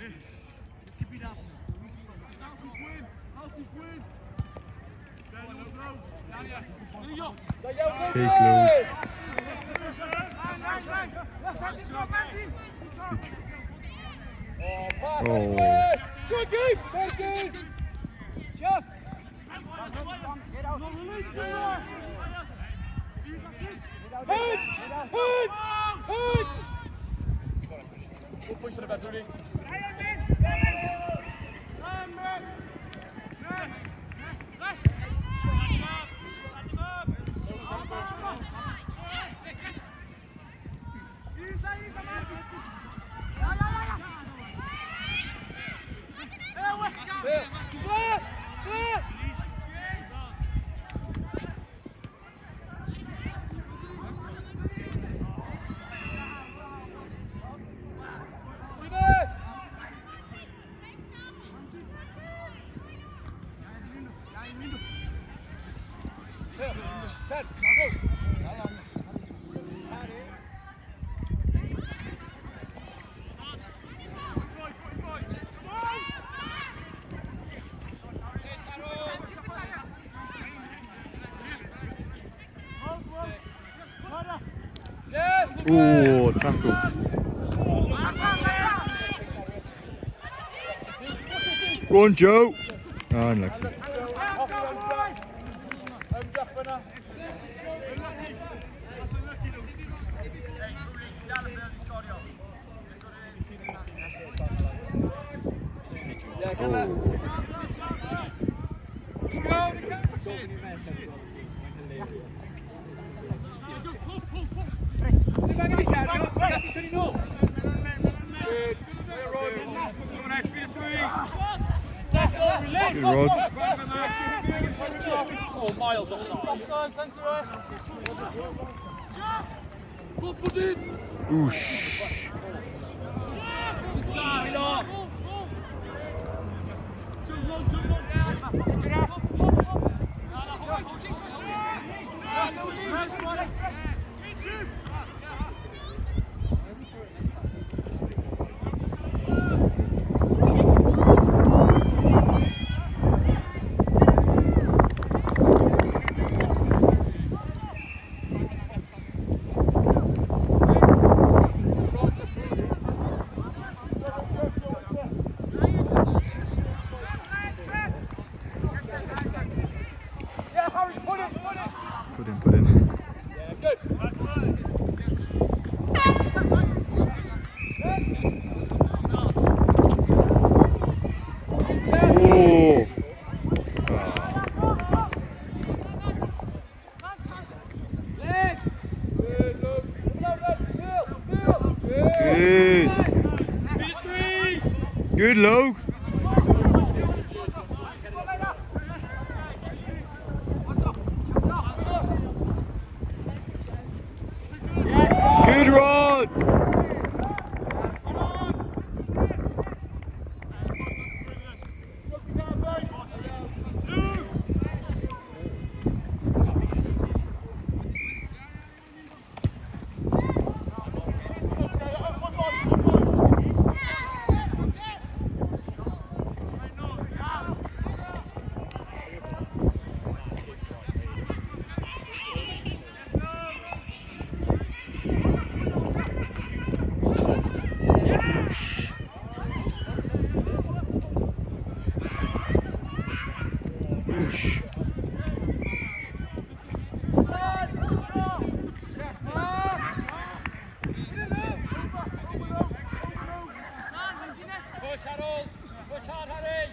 Take load. Oh. Good game! Very good! Chef! Good push on the back, Rudy. Oh, tackle. Go on, Joe. Oh, unlucky. Good rods. Oh, miles offside. Thank you, Oosh. Put in. Oh. Good. Good, Logue. Good rods. Oosh. Push, Harold! Push hard, Harry!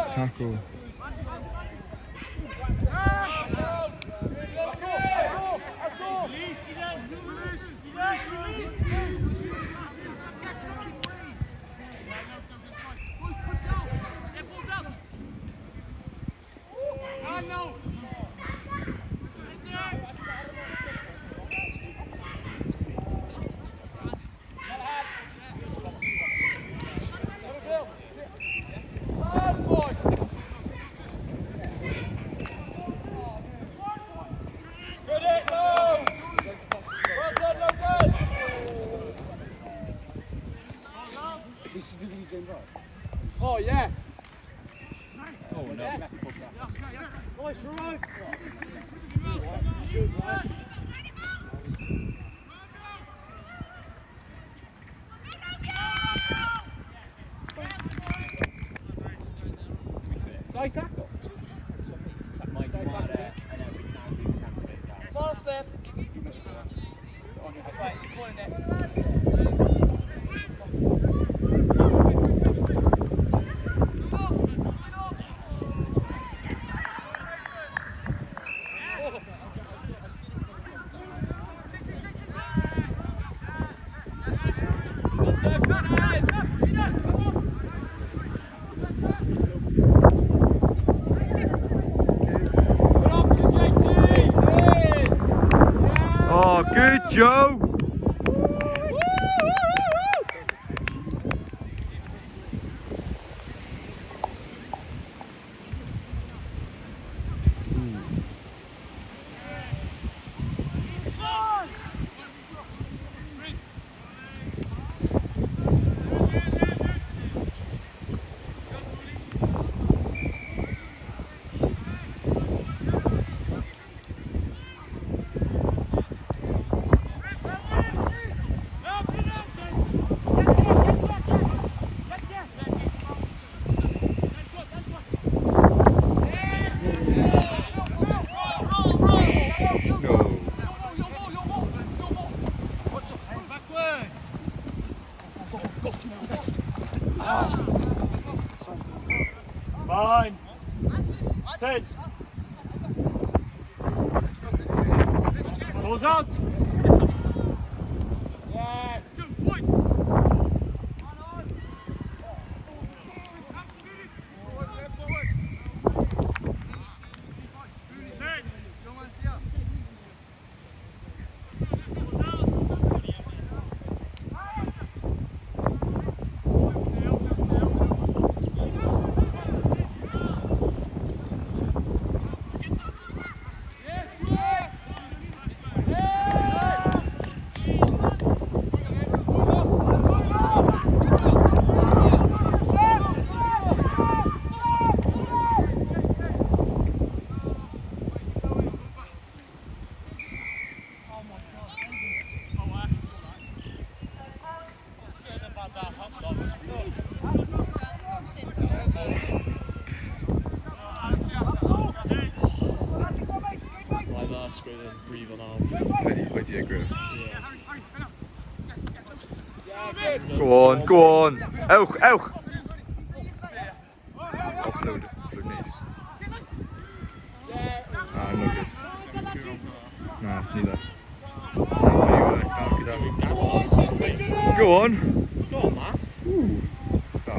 Tackle. Oh, yes. Oh no. Yes. Nice run. Good, lad. To be fair. Side tackle. Mighty Mara, I know we can't do candidate that. Ball slip. Right, go in there. Oh, good, Joe. No. Fine. Sit. Balls out. Yes. My last screen and breathe on arm. Wait till you Griff. Yeah. Go on, go on. Oog, oog. Offloaden, vloed nice. Ah, nog eens. Nou, niet dat. Go on. Go on, man. Ooh. Ah.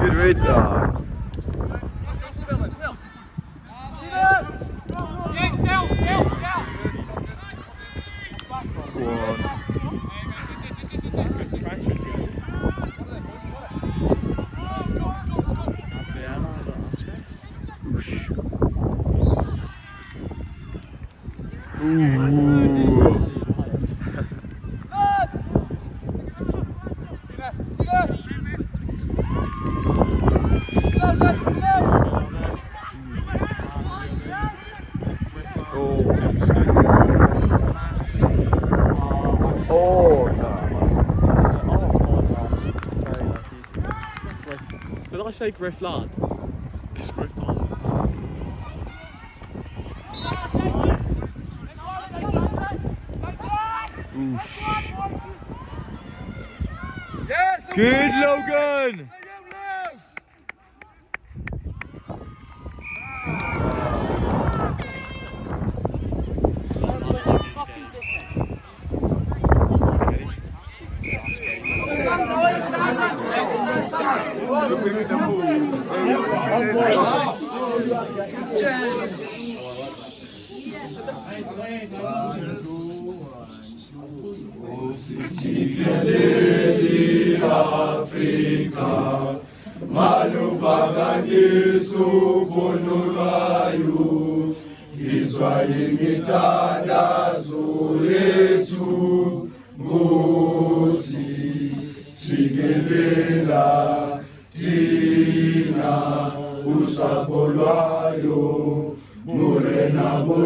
Good read. Ah. Go on. Oosh. Ooh. Oh, Did I say Griff Lad? It's Griff Lad. Yes. good, Logan. Usijikeleni Afrika, malubhakangiso khonolwayo, izwa imithandazo yethu, Nkosi, sikelela thina usapho lwayo, mure nabo